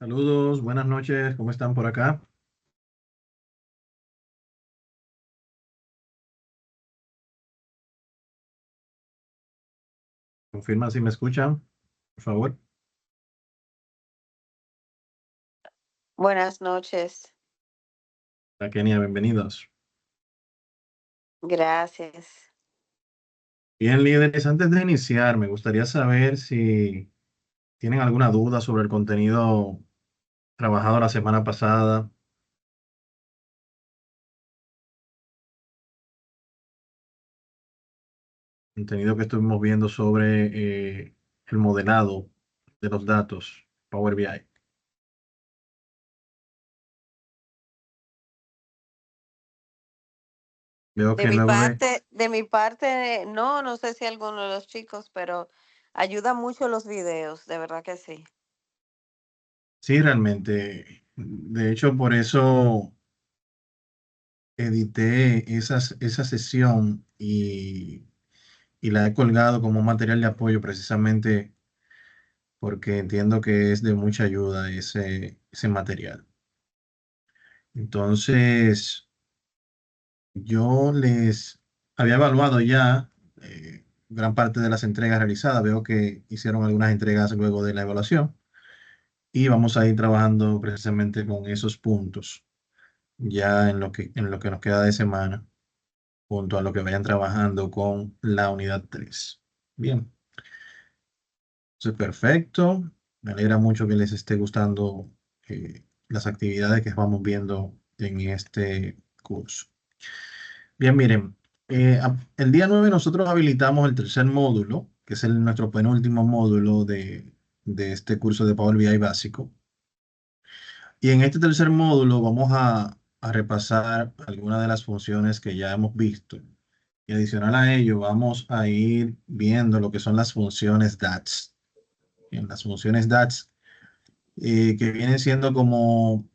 Saludos, buenas noches, ¿cómo están por acá? Confirma si me escuchan, por favor. Buenas noches. Hola, Kenia, bienvenidos. Gracias. Bien, líderes, antes de iniciar, me gustaría saber si tienen alguna duda sobre el contenido trabajado la semana pasada, contenido que estuvimos viendo sobre el modelado de los datos, Power BI. Veo De que mi luego parte, no sé si alguno de los chicos, pero ayuda mucho los videos, de verdad que sí. sí, realmente, de hecho, por eso edité esa sesión y la he colgado como material de apoyo precisamente porque entiendo que es de mucha ayuda ese material. Entonces, yo les había evaluado ya gran parte de las entregas realizadas. Veo que hicieron algunas entregas luego de la evaluación y vamos a ir trabajando precisamente con esos puntos ya en lo que nos queda de semana, junto a lo que vayan trabajando con la unidad 3. Bien. Entonces, perfecto. Me alegra mucho que les esté gustando las actividades que vamos viendo en este curso. Bien, miren, el día 9 nosotros habilitamos el tercer módulo, que es nuestro penúltimo módulo de este curso de Power BI básico. Y en este tercer módulo vamos a repasar algunas de las funciones que ya hemos visto. Y adicional a ello, vamos a ir viendo lo que son las funciones DATS. Bien, las funciones DATS que vienen siendo como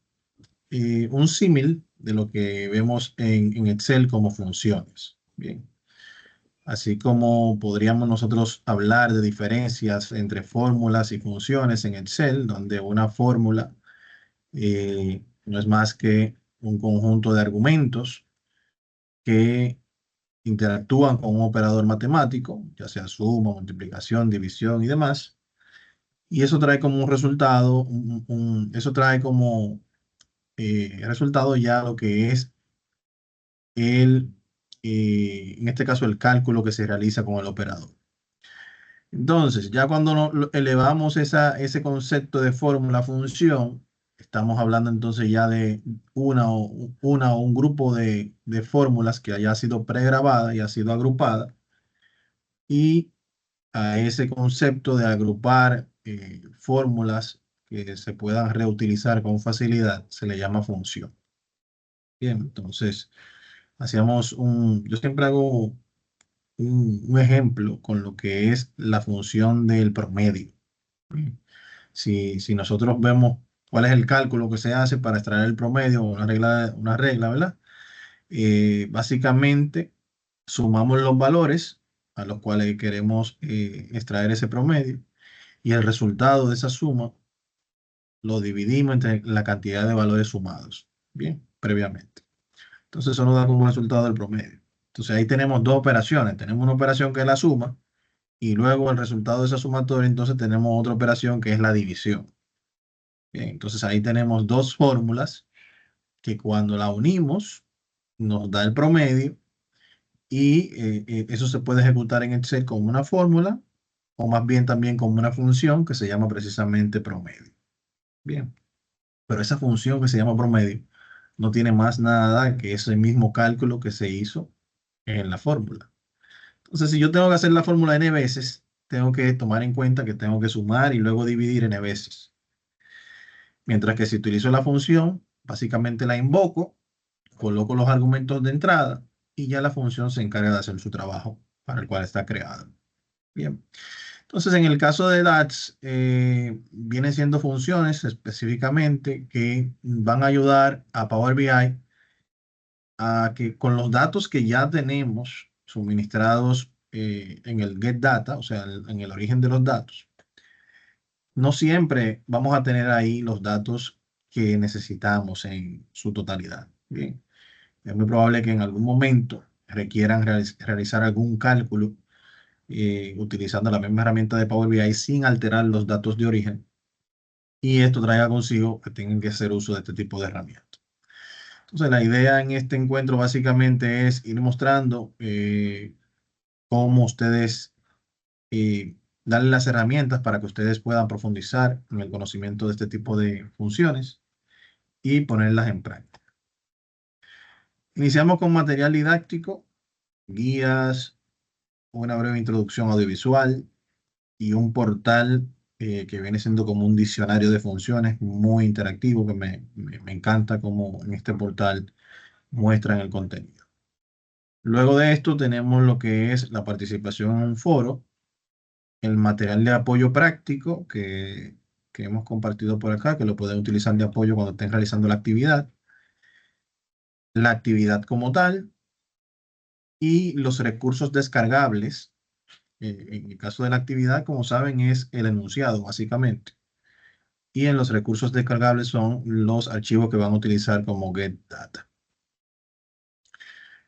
un símil de lo que vemos en Excel como funciones. Bien, así como podríamos nosotros hablar de diferencias entre fórmulas y funciones en Excel, donde una fórmula no es más que un conjunto de argumentos que interactúan con un operador matemático, ya sea suma, multiplicación, división y demás. Y eso trae como un resultado, eso trae como resultado ya lo que es el, en este caso, el cálculo que se realiza con el operador. Entonces, ya cuando elevamos ese concepto de fórmula a función, estamos hablando entonces ya de una o un grupo de fórmulas que haya sido pregrabada y ha sido agrupada, y a ese concepto de agrupar fórmulas que se puedan reutilizar con facilidad se le llama función. Bien, entonces yo siempre hago un ejemplo con lo que es la función del promedio. Si nosotros vemos cuál es el cálculo que se hace para extraer el promedio, una regla, ¿verdad? Básicamente sumamos los valores a los cuales queremos extraer ese promedio y el resultado de esa suma lo dividimos entre la cantidad de valores sumados. Bien, previamente. Entonces eso nos da como resultado el promedio. Entonces ahí tenemos dos operaciones. Tenemos una operación que es la suma y luego el resultado de esa sumatoria, entonces tenemos otra operación que es la división. Bien, entonces ahí tenemos dos fórmulas que cuando la unimos nos da el promedio y eso se puede ejecutar en Excel como una fórmula o más bien también como una función que se llama precisamente promedio. Bien, pero esa función que se llama promedio no tiene más nada que ese mismo cálculo que se hizo en la fórmula. Entonces, si yo tengo que hacer la fórmula n veces, tengo que tomar en cuenta que tengo que sumar y luego dividir n veces. Mientras que si utilizo la función, básicamente la invoco, coloco los argumentos de entrada y ya la función se encarga de hacer su trabajo para el cual está creada. Bien. Entonces, en el caso de DAX, vienen siendo funciones específicamente que van a ayudar a Power BI a que con los datos que ya tenemos suministrados en el Get Data, o sea, en el origen de los datos, no siempre vamos a tener ahí los datos que necesitamos en su totalidad. Bien, es muy probable que en algún momento requieran realizar algún cálculo utilizando la misma herramienta de Power BI sin alterar los datos de origen. Y esto traiga consigo que tengan que hacer uso de este tipo de herramientas. Entonces, la idea en este encuentro básicamente es ir mostrando cómo ustedes darle las herramientas para que ustedes puedan profundizar en el conocimiento de este tipo de funciones y ponerlas en práctica. Iniciamos con material didáctico, guías, una breve introducción audiovisual y un portal que viene siendo como un diccionario de funciones muy interactivo que me encanta cómo en este portal muestran el contenido. Luego de esto tenemos lo que es la participación en un foro, el material de apoyo práctico que hemos compartido por acá, que lo pueden utilizar de apoyo cuando estén realizando la actividad como tal y los recursos descargables. En el caso de la actividad, como saben, es el enunciado, básicamente. Y en los recursos descargables son los archivos que van a utilizar como getData.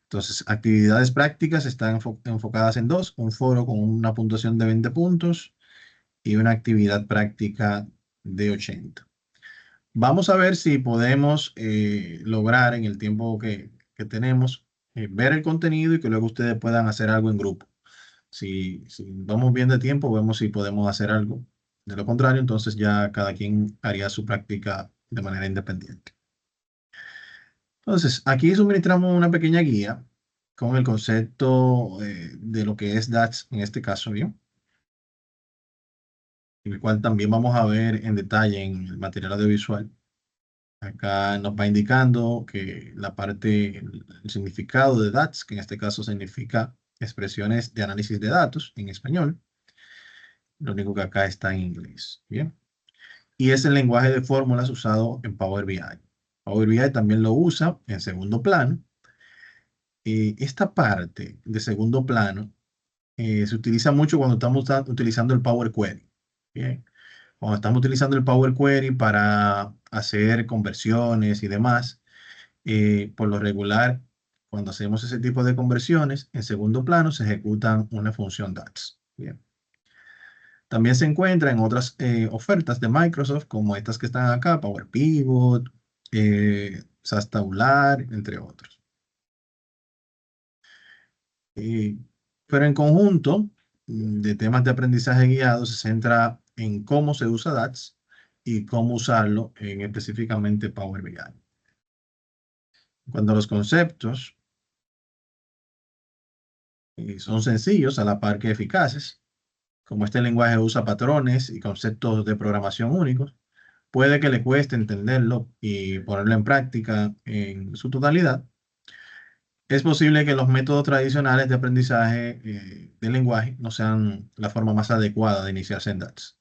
Entonces, actividades prácticas están enfocadas en dos: un foro con una puntuación de 20 puntos y una actividad práctica de 80. Vamos a ver si podemos lograr en el tiempo que tenemos ver el contenido y que luego ustedes puedan hacer algo en grupo. Si vamos bien de tiempo, vemos si podemos hacer algo. De lo contrario, entonces ya cada quien haría su práctica de manera independiente. Entonces, aquí suministramos una pequeña guía con el concepto de lo que es DAX en este caso, ¿bien? El cual también vamos a ver en detalle en el material audiovisual. Acá nos va indicando que la parte, el significado de DATS, que en este caso significa expresiones de análisis de datos en español. Lo único que acá está en inglés. Bien. Y es el lenguaje de fórmulas usado en Power BI. Power BI también lo usa en segundo plano. Esta parte de segundo plano se utiliza mucho cuando estamos utilizando el Power Query. Bien. Cuando estamos utilizando el Power Query para hacer conversiones y demás, por lo regular, cuando hacemos ese tipo de conversiones, en segundo plano se ejecutan una función DAX. Bien. También se encuentra en otras ofertas de Microsoft, como estas que están acá, Power Pivot, SAS Tabular, entre otros. Pero en conjunto, de temas de aprendizaje guiado, se centra en cómo se usa DAX y cómo usarlo en específicamente Power BI. Cuando los conceptos son sencillos a la par que eficaces, como este lenguaje usa patrones y conceptos de programación únicos, puede que le cueste entenderlo y ponerlo en práctica en su totalidad. Es posible que los métodos tradicionales de aprendizaje del lenguaje no sean la forma más adecuada de iniciarse en DAX.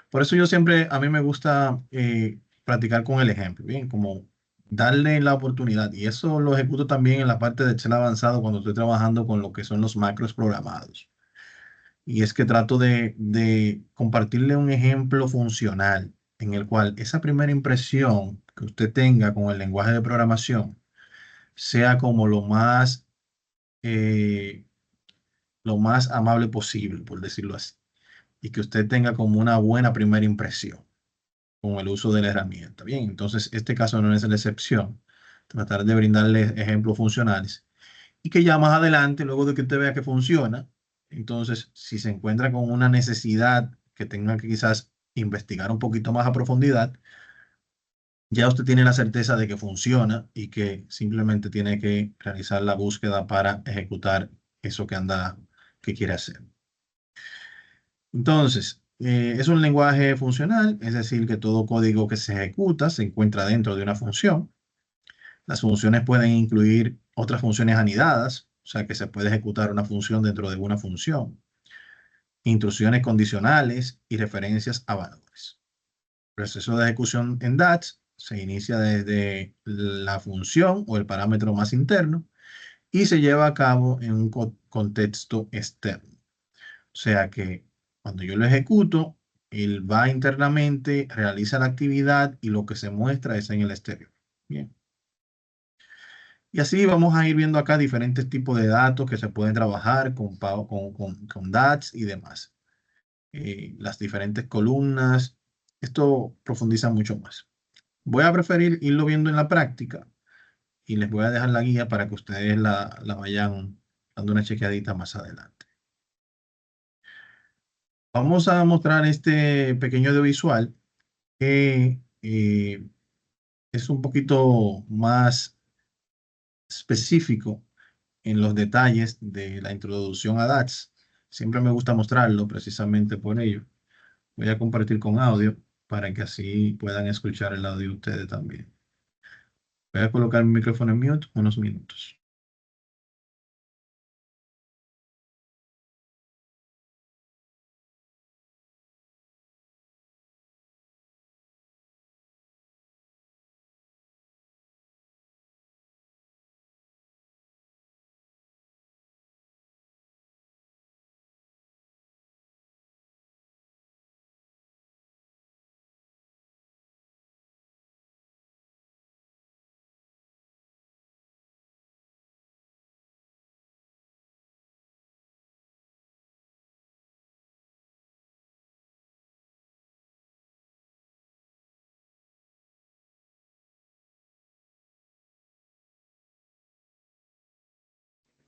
Por eso yo siempre, a mí me gusta practicar con el ejemplo, bien, como darle la oportunidad. Y eso lo ejecuto también en la parte de Excel avanzado cuando estoy trabajando con lo que son los macros programados. Y es que trato de compartirle un ejemplo funcional en el cual esa primera impresión que usted tenga con el lenguaje de programación sea como eh, lo más amable posible, por decirlo así. Y que usted tenga como una buena primera impresión con el uso de la herramienta. Bien, entonces este caso no es la excepción. Tratar de brindarle ejemplos funcionales y que ya más adelante, luego de que usted vea que funciona, entonces si se encuentra con una necesidad que tenga que quizás investigar un poquito más a profundidad, ya usted tiene la certeza de que funciona y que simplemente tiene que realizar la búsqueda para ejecutar eso que quiere hacer. Entonces, es un lenguaje funcional, es decir, que todo código que se ejecuta se encuentra dentro de una función. Las funciones pueden incluir otras funciones anidadas, o sea que se puede ejecutar una función dentro de una función, instrucciones condicionales y referencias a valores. El proceso de ejecución en DAX se inicia desde la función o el parámetro más interno y se lleva a cabo en un contexto externo. O sea que cuando yo lo ejecuto, Él va internamente, realiza la actividad y lo que se muestra es en el exterior. Bien. Y así vamos a ir viendo acá diferentes tipos de datos que se pueden trabajar con DAX y demás. Las diferentes columnas. Esto profundiza mucho más. Voy a preferir irlo viendo en la práctica y les voy a dejar la guía para que ustedes la vayan dando una chequeadita más adelante. Vamos a mostrar este pequeño audiovisual que es un poquito más específico en los detalles de la introducción a DAX. Siempre me gusta mostrarlo precisamente por ello. Voy a compartir con audio para que así puedan escuchar el audio ustedes también. Voy a colocar mi micrófono en mute unos minutos.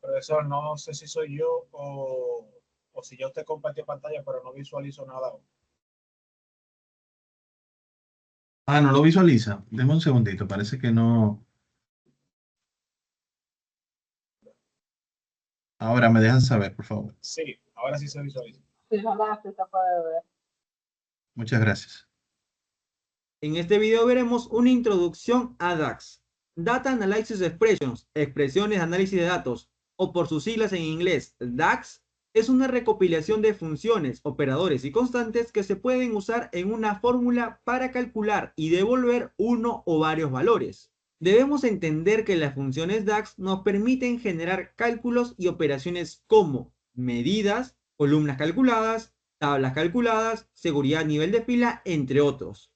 Profesor, no sé si soy yo o si ya usted compartió pantalla, pero no visualizo nada. Ah, no lo visualiza. Denme un segundito. Parece que no. Ahora me dejan saber, por favor. Sí, ahora sí se visualiza. Muchas gracias. En este video veremos una introducción a DAX, Data Analysis Expressions, expresiones de análisis de datos, o por sus siglas en inglés, DAX, es una recopilación de funciones, operadores y constantes que se pueden usar en una fórmula para calcular y devolver uno o varios valores. Debemos entender que las funciones DAX nos permiten generar cálculos y operaciones como medidas, columnas calculadas, tablas calculadas, seguridad a nivel de fila, entre otros.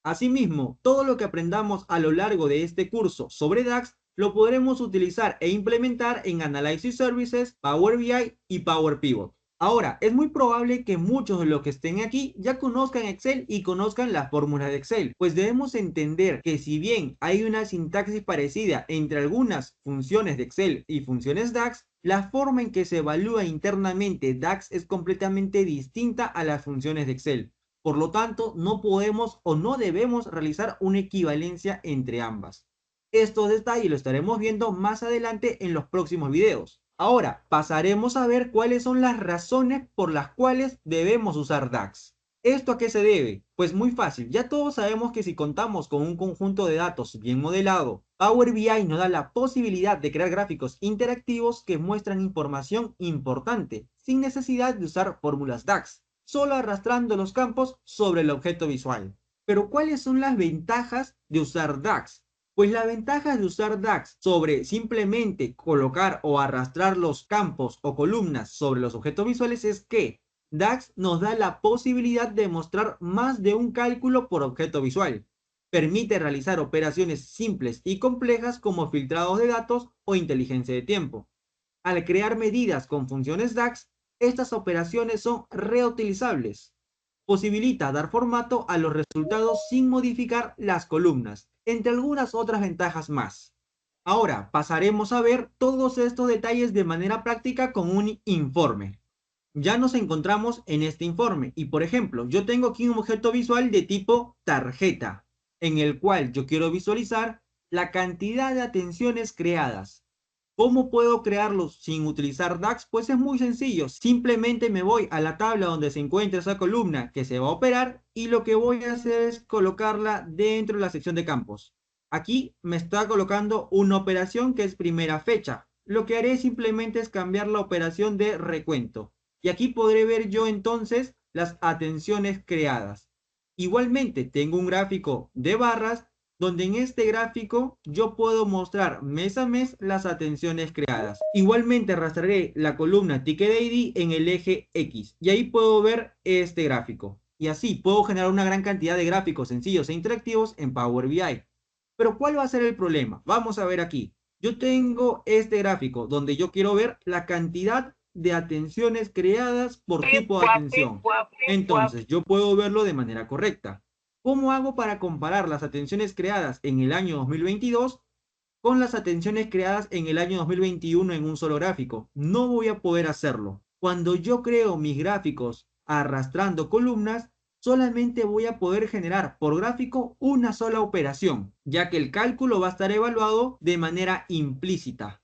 Asimismo, todo lo que aprendamos a lo largo de este curso sobre DAX lo podremos utilizar e implementar en Analysis Services, Power BI y Power Pivot. Ahora, es muy probable que muchos de los que estén aquí ya conozcan Excel y conozcan las fórmulas de Excel, pues debemos entender que si bien hay una sintaxis parecida entre algunas funciones de Excel y funciones DAX, la forma en que se evalúa internamente DAX es completamente distinta a las funciones de Excel. Por lo tanto, no podemos o no debemos realizar una equivalencia entre ambas. Estos detalles lo estaremos viendo más adelante en los próximos videos. Ahora, pasaremos a ver cuáles son las razones por las cuales debemos usar DAX. ¿Esto a qué se debe? Pues muy fácil, ya todos sabemos que si contamos con un conjunto de datos bien modelado, Power BI nos da la posibilidad de crear gráficos interactivos que muestran información importante, sin necesidad de usar fórmulas DAX, solo arrastrando los campos sobre el objeto visual. Pero ¿cuáles son las ventajas de usar DAX? Pues la ventaja de usar DAX sobre simplemente colocar o arrastrar los campos o columnas sobre los objetos visuales es que DAX nos da la posibilidad de mostrar más de un cálculo por objeto visual. Permite realizar operaciones simples y complejas como filtrados de datos o inteligencia de tiempo. Al crear medidas con funciones DAX, estas operaciones son reutilizables. Posibilita dar formato a los resultados sin modificar las columnas, entre algunas otras ventajas más. Ahora pasaremos a ver todos estos detalles de manera práctica con un informe. Ya nos encontramos en este informe y, por ejemplo, yo tengo aquí un objeto visual de tipo tarjeta, en el cual yo quiero visualizar la cantidad de atenciones creadas. ¿Cómo puedo crearlos sin utilizar DAX? Pues es muy sencillo. Simplemente me voy a la tabla donde se encuentra esa columna que se va a operar y lo que voy a hacer es colocarla dentro de la sección de campos. Aquí me está colocando una operación que es primera fecha. Lo que haré simplemente es cambiar la operación de recuento. Y aquí podré ver yo entonces las atenciones creadas. Igualmente tengo un gráfico de barras donde en este gráfico yo puedo mostrar mes a mes las atenciones creadas. Igualmente arrastraré la columna Ticket ID en el eje X y ahí puedo ver este gráfico. Y así puedo generar una gran cantidad de gráficos sencillos e interactivos en Power BI. Pero ¿cuál va a ser el problema? Vamos a ver aquí. Yo tengo este gráfico donde yo quiero ver la cantidad de atenciones creadas por tipo de atención. Entonces, yo puedo verlo de manera correcta. ¿Cómo hago para comparar las atenciones creadas en el año 2022 con las atenciones creadas en el año 2021 en un solo gráfico? No voy a poder hacerlo. Cuando yo creo mis gráficos arrastrando columnas, solamente voy a poder generar por gráfico una sola operación, ya que el cálculo va a estar evaluado de manera implícita.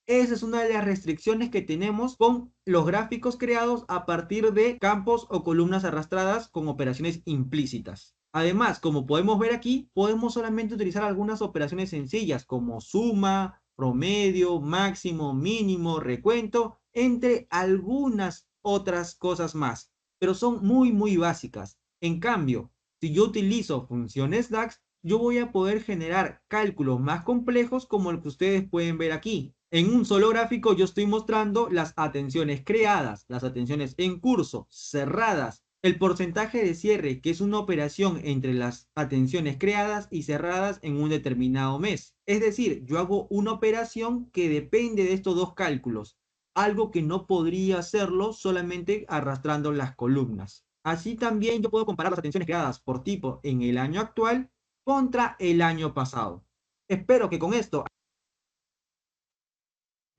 Esa es una de las restricciones que tenemos con los gráficos creados a partir de campos o columnas arrastradas con operaciones implícitas. Además, como podemos ver aquí, podemos solamente utilizar algunas operaciones sencillas como suma, promedio, máximo, mínimo, recuento, entre algunas otras cosas más, pero son muy básicas. En cambio, si yo utilizo funciones DAX, yo voy a poder generar cálculos más complejos como el que ustedes pueden ver aquí. En un solo gráfico yo estoy mostrando las atenciones creadas, las atenciones en curso, cerradas, el porcentaje de cierre, que es una operación entre las atenciones creadas y cerradas en un determinado mes. Es decir, yo hago una operación que depende de estos dos cálculos, algo que no podría hacerlo solamente arrastrando las columnas. Así también yo puedo comparar las atenciones creadas por tipo en el año actual contra el año pasado. Espero que con esto...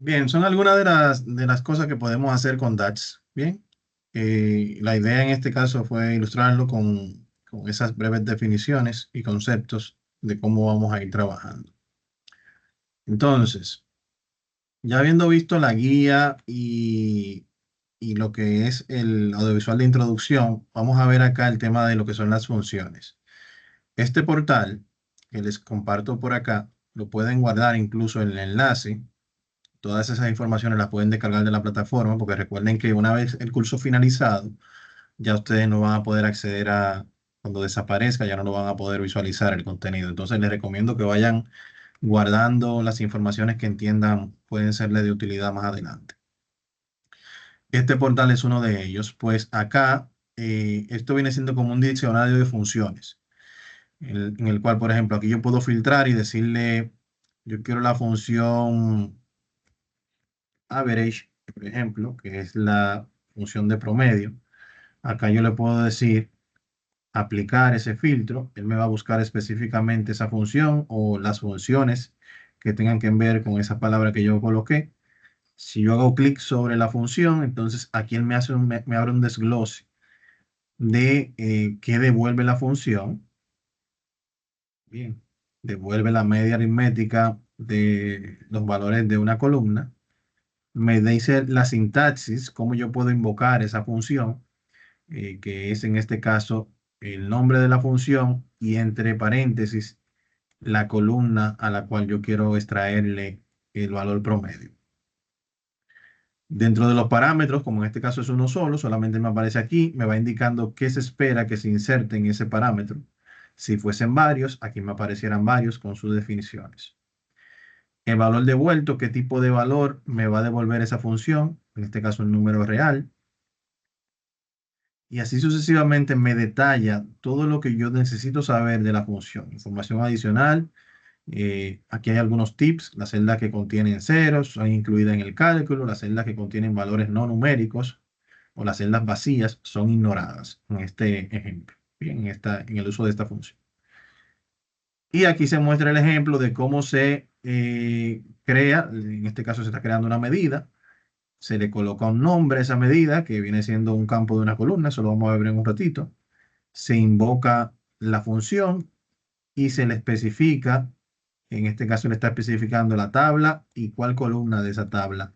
Bien, son algunas de las cosas que podemos hacer con DAX. Bien, la idea en este caso fue ilustrarlo con esas breves definiciones y conceptos de cómo vamos a ir trabajando. Entonces, ya habiendo visto la guía y lo que es el audiovisual de introducción, vamos a ver acá el tema de lo que son las funciones. Este portal que les comparto por acá, lo pueden guardar incluso en el enlace. Todas esas informaciones las pueden descargar de la plataforma, porque recuerden que una vez el curso finalizado, ya ustedes no van a poder acceder cuando desaparezca, ya no lo van a poder visualizar el contenido. Entonces les recomiendo que vayan guardando las informaciones que entiendan pueden serles de utilidad más adelante. Este portal es uno de ellos, pues acá esto viene siendo como un diccionario de funciones, en el cual, por ejemplo, aquí yo puedo filtrar y decirle, yo quiero la función average, por ejemplo, que es la función de promedio. Acá yo le puedo decir aplicar ese filtro. Él me va a buscar específicamente esa función o las funciones que tengan que ver con esa palabra que yo coloqué. Si yo hago clic sobre la función, entonces aquí él me abre un desglose de qué devuelve la función. Bien, devuelve la media aritmética de los valores de una columna. Me dice la sintaxis, cómo yo puedo invocar esa función, que es en este caso el nombre de la función y entre paréntesis la columna a la cual yo quiero extraerle el valor promedio. Dentro de los parámetros, como en este caso es uno solo, solamente me aparece aquí, me va indicando qué se espera que se inserte en ese parámetro. Si fuesen varios, aquí me aparecieran varios con sus definiciones. El valor devuelto, qué tipo de valor me va a devolver esa función, en este caso el número real. Y así sucesivamente me detalla todo lo que yo necesito saber de la función. Información adicional. Aquí hay algunos tips. Las celdas que contienen ceros son incluidas en el cálculo. Las celdas que contienen valores no numéricos o las celdas vacías son ignoradas en este ejemplo, bien, en el uso de esta función. Y aquí se muestra el ejemplo de cómo se crea, en este caso se está creando una medida, se le coloca un nombre a esa medida, que viene siendo un campo de una columna, eso lo vamos a ver en un ratito. Se invoca la función y se le especifica, en este caso le está especificando la tabla y cuál columna de esa tabla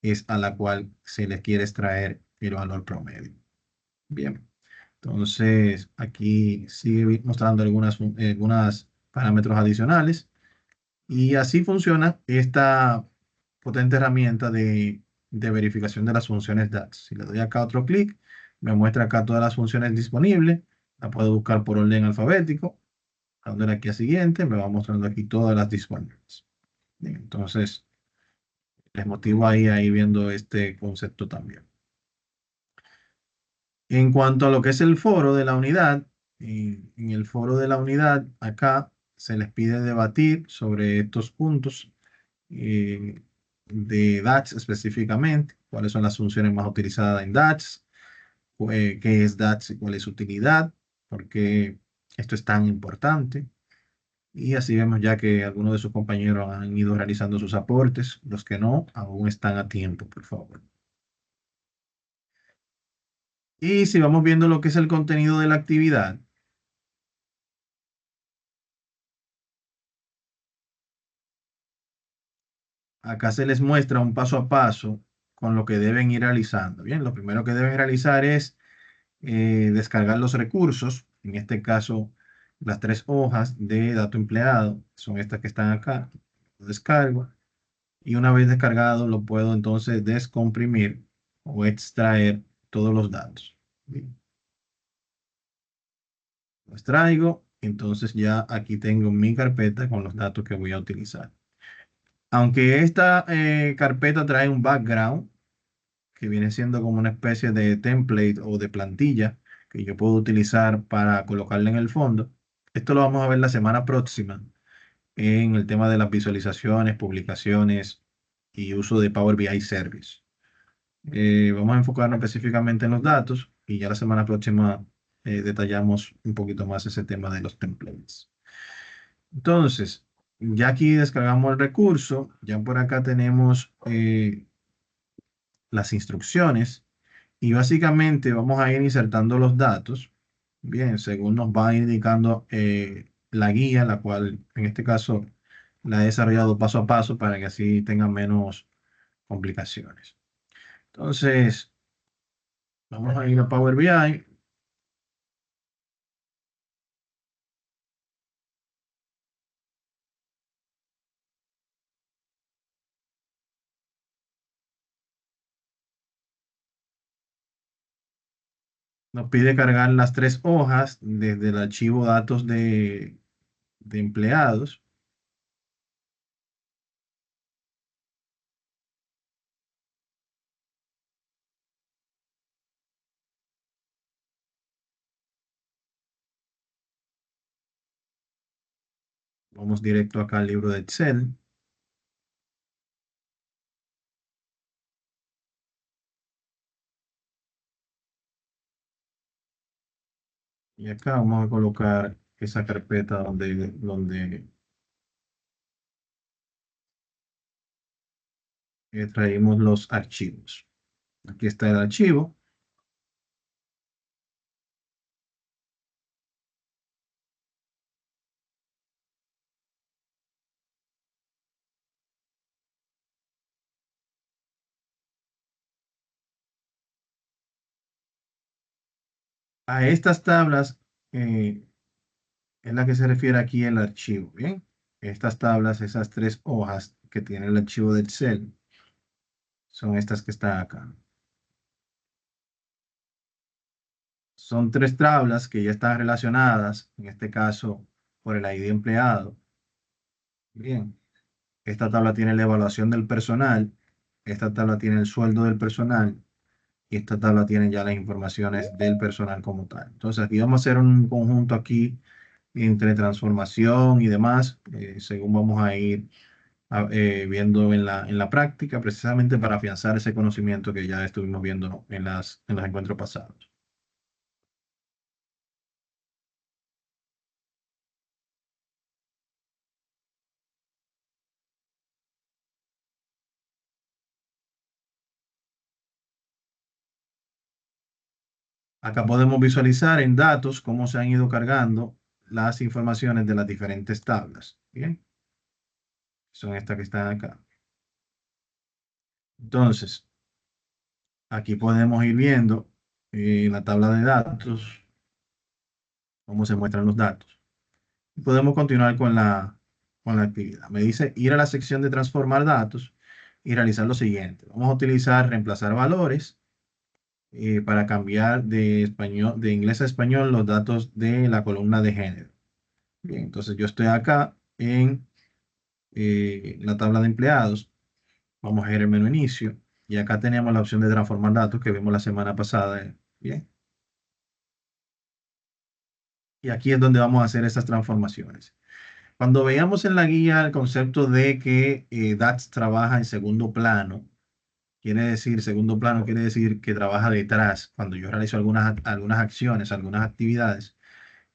es a la cual se le quiere extraer el valor promedio. Bien, entonces aquí sigue mostrando algunos parámetros adicionales y así funciona esta potente herramienta de verificación de las funciones DAX. Si le doy acá otro clic, me muestra acá todas las funciones disponibles. La puedo buscar por orden alfabético. Dándole aquí a siguiente, me va mostrando aquí todas las disponibles. Bien, entonces, les motivo ahí a ir viendo este concepto también. En cuanto a lo que es el foro de la unidad, en el foro de la unidad, acá se les pide debatir sobre estos puntos eh, de DAX específicamente, cuáles son las funciones más utilizadas en DAX, qué es DAX y cuál es su utilidad, por qué esto es tan importante. Y así vemos ya que algunos de sus compañeros han ido realizando sus aportes, los que no, aún están a tiempo, por favor. Y si vamos viendo lo que es el contenido de la actividad, acá se les muestra un paso a paso con lo que deben ir realizando. Bien, lo primero que deben realizar es descargar los recursos, en este caso las 3 hojas de dato empleado, son estas que están acá, lo descargo y una vez descargado lo puedo entonces descomprimir o extraer todos los datos. Bien, lo extraigo, entonces ya aquí tengo mi carpeta con los datos que voy a utilizar. Aunque esta carpeta trae un background, que viene siendo como una especie de template o de plantilla que yo puedo utilizar para colocarla en el fondo. Esto lo vamos a ver la semana próxima en el tema de las visualizaciones, publicaciones y uso de Power BI Service. Vamos a enfocarnos específicamente en los datos y ya la semana próxima detallamos un poquito más ese tema de los templates. Entonces, ya aquí descargamos el recurso, ya por acá tenemos las instrucciones y básicamente vamos a ir insertando los datos, bien, según nos va indicando la guía, la cual en este caso la he desarrollado paso a paso para que así tengan menos complicaciones. Entonces, vamos a ir a Power BI. Nos pide cargar las 3 hojas desde el archivo datos de empleados. Vamos directo acá al libro de Excel. Y acá vamos a colocar esa carpeta donde traímos los archivos. Aquí está el archivo. A estas tablas es la que se refiere aquí el archivo. Bien, estas tablas, esas 3 hojas que tiene el archivo de Excel, son estas que están acá. Son 3 tablas que ya están relacionadas, en este caso por el ID empleado. Bien, esta tabla tiene la evaluación del personal, esta tabla tiene el sueldo del personal y esta tabla tiene ya las informaciones del personal como tal. Entonces aquí vamos a hacer un conjunto aquí entre transformación y demás, según vamos a ir viendo en la práctica, precisamente para afianzar ese conocimiento que ya estuvimos viendo en los encuentros pasados. Acá podemos visualizar en datos cómo se han ido cargando las informaciones de las diferentes tablas. Bien, son estas que están acá. Entonces, aquí podemos ir viendo en la tabla de datos cómo se muestran los datos. Y podemos continuar con la actividad. Me dice ir a la sección de transformar datos y realizar lo siguiente. Vamos a utilizar reemplazar valores para cambiar de inglés a español los datos de la columna de género. Bien, entonces yo estoy acá en la tabla de empleados. Vamos a ir al menú inicio y acá tenemos la opción de transformar datos que vimos la semana pasada. Bien, Y aquí es donde vamos a hacer estas transformaciones. Cuando veíamos en la guía el concepto de que DAX trabaja en segundo plano, segundo plano quiere decir que trabaja detrás. Cuando yo realizo algunas acciones, algunas actividades,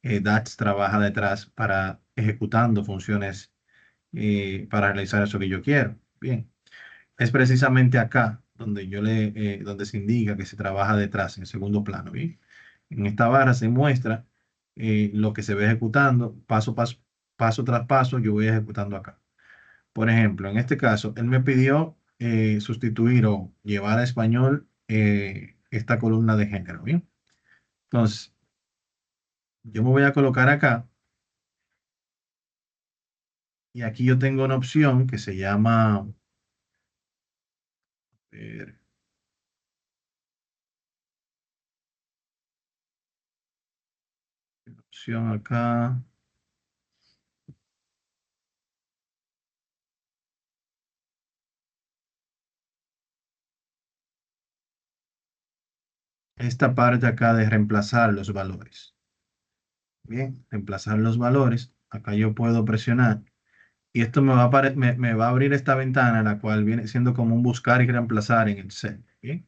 DAX trabaja detrás para ejecutando funciones para realizar eso que yo quiero. Bien, es precisamente acá donde donde se indica que se trabaja detrás, en segundo plano. Bien, en esta barra se muestra lo que se ve ejecutando paso tras paso, yo voy ejecutando acá. Por ejemplo, en este caso, él me pidió sustituir o llevar a español esta columna de género. Bien, entonces yo me voy a colocar acá y aquí yo tengo una opción que se llama, ver, opción acá. Esta parte acá de reemplazar los valores. Bien, reemplazar los valores. Acá yo puedo presionar y esto me va a abrir esta ventana, la cual viene siendo como un buscar y reemplazar en el cel. Bien,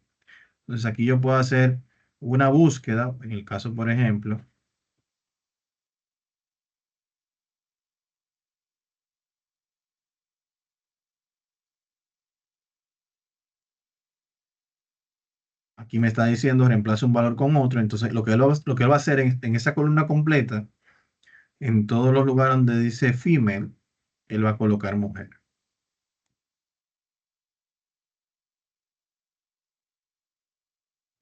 entonces aquí yo puedo hacer una búsqueda, en el caso, por ejemplo, aquí me está diciendo reemplaza un valor con otro. Entonces lo que él va a hacer en esa columna completa, en todos los lugares donde dice female, él va a colocar mujer.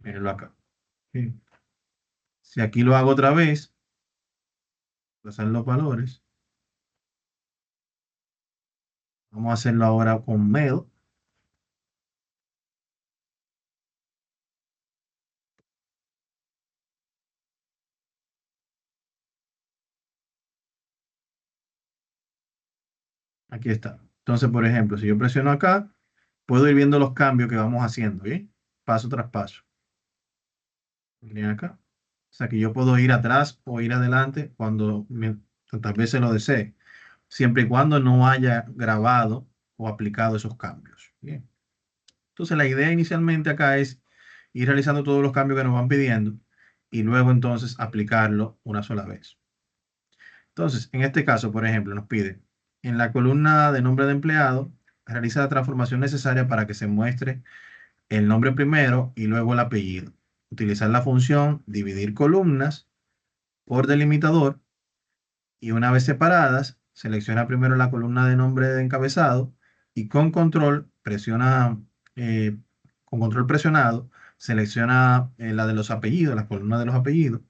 Mírenlo acá. Bien. Si aquí lo hago otra vez, pasan los valores. Vamos a hacerlo ahora con male. Aquí está. Entonces, por ejemplo, si yo presiono acá, puedo ir viendo los cambios que vamos haciendo, ¿bien? Paso tras paso. Miren acá. O sea, que yo puedo ir atrás o ir adelante tantas veces lo desee, siempre y cuando no haya grabado o aplicado esos cambios. Bien. Entonces, la idea inicialmente acá es ir realizando todos los cambios que nos van pidiendo y luego entonces aplicarlo una sola vez. Entonces, en este caso, por ejemplo, nos pide en la columna de nombre de empleado, realiza la transformación necesaria para que se muestre el nombre primero y luego el apellido. Utilizar la función dividir columnas por delimitador y una vez separadas, selecciona primero la columna de nombre de encabezado y eh, con control presionado, selecciona la de los apellidos, la columna de los apellidos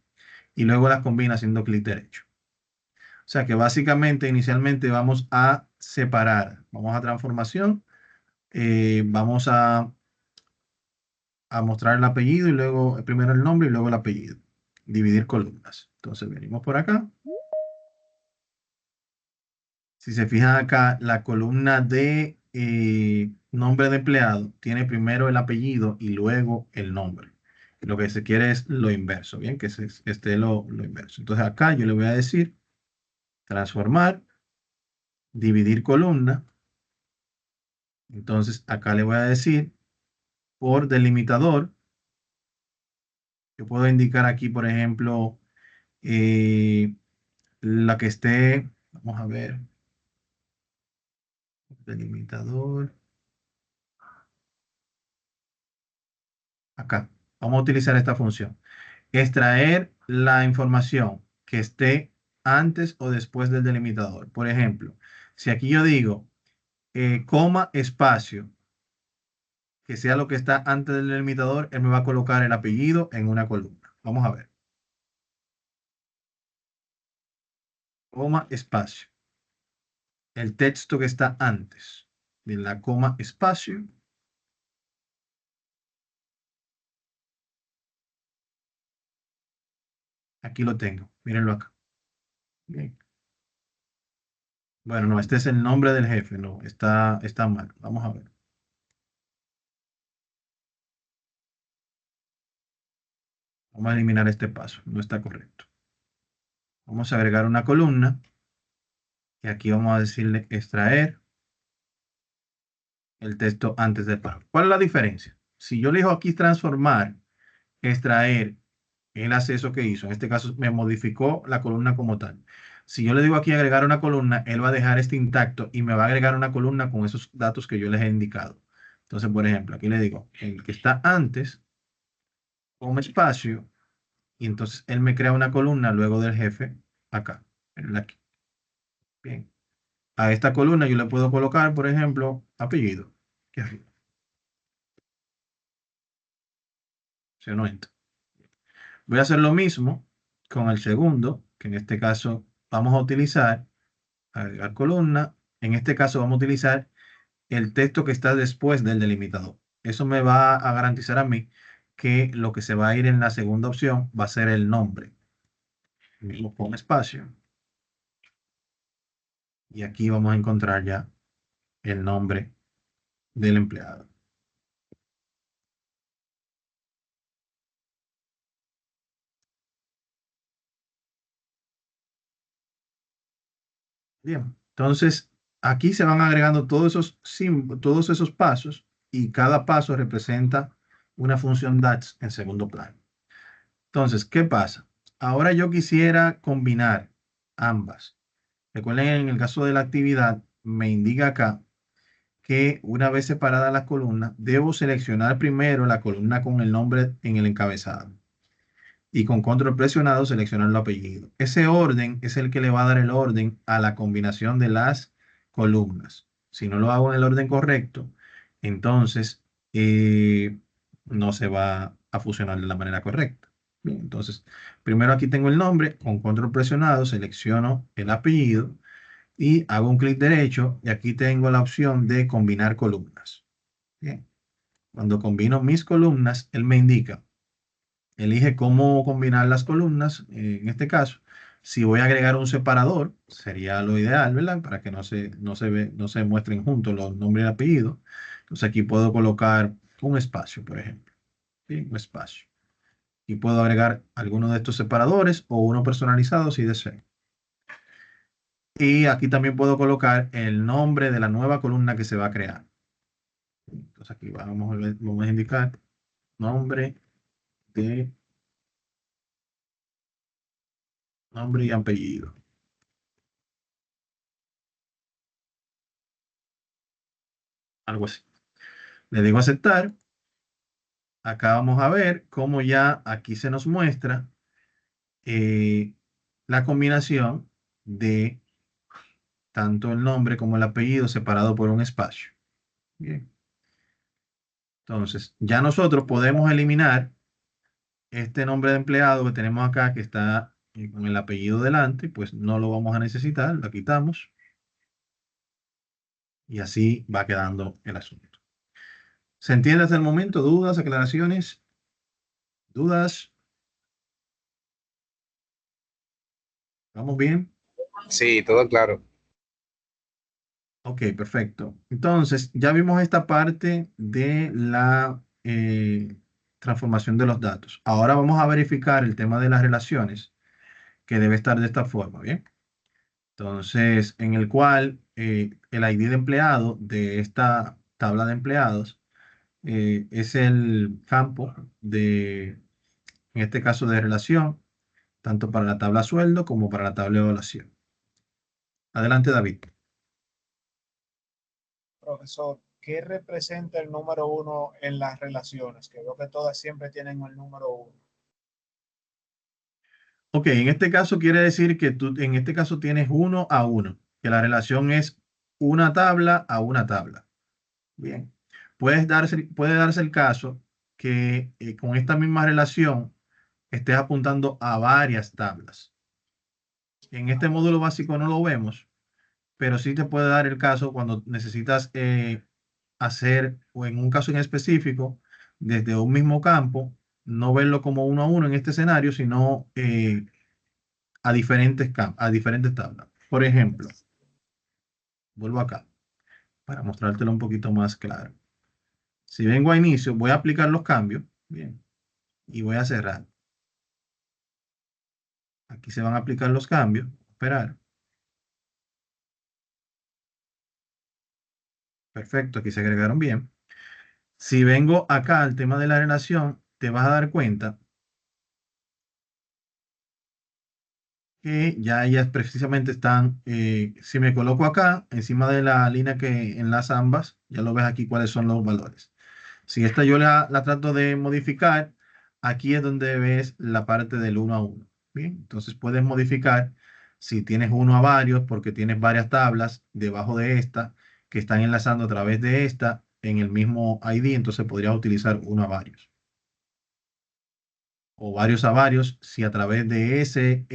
y luego las combina haciendo clic derecho. O sea que básicamente inicialmente vamos a separar, vamos a transformación, vamos a mostrar el apellido y luego primero el nombre y luego el apellido. Dividir columnas. Entonces venimos por acá. Si se fijan acá, la columna de nombre de empleado tiene primero el apellido y luego el nombre. Lo que se quiere es lo inverso, ¿bien? Que esté lo inverso. Entonces acá yo le voy a decir transformar, dividir columna. Entonces acá le voy a decir por delimitador. Yo puedo indicar aquí, por ejemplo, eh, la que esté, vamos a ver, delimitador, acá. Vamos a utilizar esta función. Extraer la información que esté antes o después del delimitador. Por ejemplo, si aquí yo digo coma espacio, que sea lo que está antes del delimitador, él me va a colocar el apellido en una columna. Vamos a ver. Coma espacio. El texto que está antes de la coma espacio. Aquí lo tengo. Mírenlo acá. Bien. Bueno, no, este es el nombre del jefe. No, está mal. Vamos a ver. Vamos a eliminar este paso. No está correcto. Vamos a agregar una columna. Y aquí vamos a decirle extraer el texto antes del párrafo. ¿Cuál es la diferencia? Si yo le digo aquí transformar, extraer, él hace eso que hizo. En este caso me modificó la columna como tal. Si yo le digo aquí agregar una columna, él va a dejar este intacto y me va a agregar una columna con esos datos que yo les he indicado. Entonces, por ejemplo, aquí le digo, el que está antes, con espacio, y entonces él me crea una columna luego del jefe acá, aquí. Bien. A esta columna yo le puedo colocar, por ejemplo, apellido. Aquí arriba. Se no entra. Voy a hacer lo mismo con el segundo, que en este caso vamos a utilizar, agregar columna. En este caso vamos a utilizar el texto que está después del delimitador. Eso me va a garantizar a mí que lo que se va a ir en la segunda opción va a ser el nombre. Mismo con espacio. Y aquí vamos a encontrar ya el nombre del empleado. Bien, entonces aquí se van agregando todos esos pasos y cada paso representa una función DAX en segundo plano. Entonces, ¿qué pasa? Ahora yo quisiera combinar ambas. Recuerden, en el caso de la actividad, me indica acá que una vez separadas las columnas, debo seleccionar primero la columna con el nombre en el encabezado y con control presionado seleccionar el apellido. Ese orden es el que le va a dar el orden a la combinación de las columnas. Si no lo hago en el orden correcto, entonces no se va a fusionar de la manera correcta. Bien, entonces, primero aquí tengo el nombre, con control presionado selecciono el apellido y hago un clic derecho y aquí tengo la opción de combinar columnas. Bien, cuando combino mis columnas, él me indica, elige cómo combinar las columnas, en este caso. Si voy a agregar un separador, sería lo ideal, ¿verdad? Para que no se muestren juntos los nombres y apellidos. Entonces aquí puedo colocar un espacio, por ejemplo. ¿Sí? Un espacio. Y puedo agregar alguno de estos separadores o uno personalizado si deseo. Y aquí también puedo colocar el nombre de la nueva columna que se va a crear. Entonces aquí vamos a indicar nombre de nombre y apellido. Algo así. Le digo aceptar. Acá vamos a ver cómo ya aquí se nos muestra la combinación de tanto el nombre como el apellido separado por un espacio. Bien. Entonces, ya nosotros podemos eliminar este nombre de empleado que tenemos acá, que está con el apellido delante, pues no lo vamos a necesitar, lo quitamos. Y así va quedando el asunto. ¿Se entiende hasta el momento? ¿Dudas, aclaraciones? ¿Dudas? ¿Vamos bien? Sí, todo claro. Ok, perfecto. Entonces, ya vimos esta parte de la transformación de los datos. Ahora vamos a verificar el tema de las relaciones, que debe estar de esta forma, ¿bien? Entonces, en el cual el ID de empleado de esta tabla de empleados es el campo en este caso, de relación, tanto para la tabla sueldo como para la tabla de evaluación. Adelante, David. Profesor, ¿qué representa el número 1 en las relaciones? Que veo que todas siempre tienen el número 1. Ok, en este caso quiere decir que tú en este caso tienes 1 a 1, que la relación es una tabla a una tabla. Bien, puede darse el caso que con esta misma relación estés apuntando a varias tablas. En este módulo básico no lo vemos, pero sí te puede dar el caso cuando necesitas hacer, o en un caso en específico, desde un mismo campo, no verlo como 1 a 1 en este escenario, sino a diferentes tablas. Por ejemplo, vuelvo acá para mostrártelo un poquito más claro. Si vengo a inicio, voy a aplicar los cambios, bien, y voy a cerrar. Aquí se van a aplicar los cambios. Esperar. Perfecto, aquí se agregaron bien. Si vengo acá al tema de la relación, te vas a dar cuenta que ya ellas precisamente están, si me coloco acá, encima de la línea que enlaza ambas, ya lo ves aquí cuáles son los valores. Si esta yo la trato de modificar, aquí es donde ves la parte del uno a uno. Bien, entonces puedes modificar si tienes uno a varios, porque tienes varias tablas debajo de esta que están enlazando a través de esta en el mismo ID, entonces podrías utilizar uno a varios. O varios a varios si a través de ese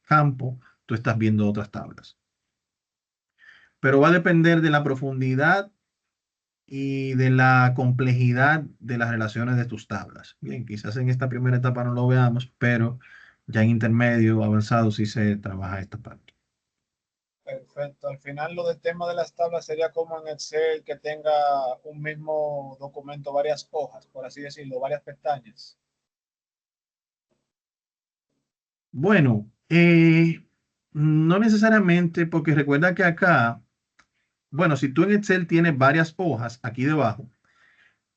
campo tú estás viendo otras tablas. Pero va a depender de la profundidad y de la complejidad de las relaciones de tus tablas. Bien, quizás en esta primera etapa no lo veamos, pero ya en intermedio avanzado sí se trabaja esta parte. Perfecto. Al final lo del tema de las tablas sería como en Excel que tenga un mismo documento, varias hojas, por así decirlo, varias pestañas. Bueno, no necesariamente, porque recuerda que acá, bueno, si tú en Excel tienes varias hojas aquí debajo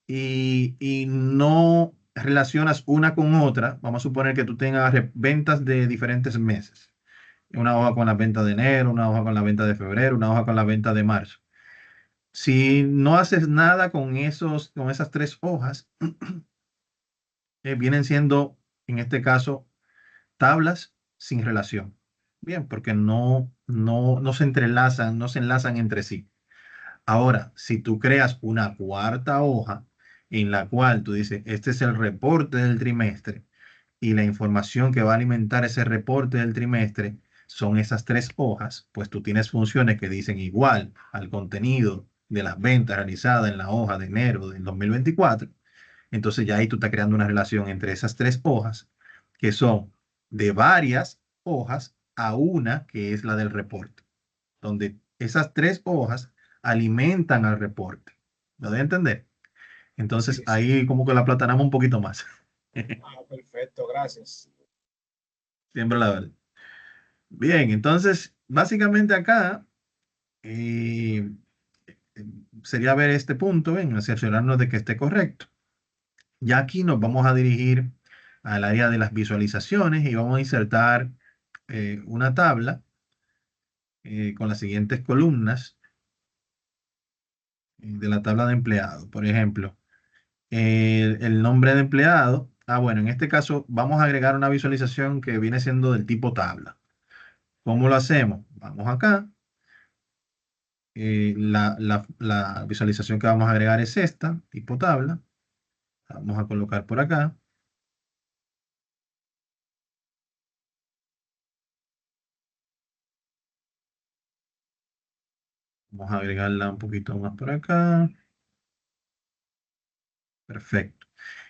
y no relacionas una con otra, vamos a suponer que tú tengas ventas de diferentes meses. Una hoja con la venta de enero, una hoja con la venta de febrero, una hoja con la venta de marzo. Si no haces nada con esas tres hojas, vienen siendo, en este caso, tablas sin relación. Bien, porque no se entrelazan, no se enlazan entre sí. Ahora, si tú creas una cuarta hoja en la cual tú dices, este es el reporte del trimestre y la información que va a alimentar ese reporte del trimestre son esas tres hojas, pues tú tienes funciones que dicen igual al contenido de las ventas realizadas en la hoja de enero del 2024. Entonces ya ahí tú estás creando una relación entre esas tres hojas, que son de varias hojas a una que es la del reporte, donde esas tres hojas alimentan al reporte. ¿Lo de entender? Entonces Sí, sí. ahí como que la platanamos un poquito más. Ah, perfecto, gracias. Siempre la verdad. Bien, entonces básicamente acá eh, sería ver este punto, ven, cerciorarnos de que esté correcto. Ya aquí nos vamos a dirigir al área de las visualizaciones y vamos a insertar una tabla con las siguientes columnas de la tabla de empleado. Por ejemplo, el nombre de empleado. Ah, bueno, en este caso vamos a agregar una visualización que viene siendo del tipo tabla. ¿Cómo lo hacemos? Vamos acá. La visualización que vamos a agregar es esta, tipo tabla. Vamos a colocar por acá. Vamos a agregarla un poquito más por acá. Perfecto.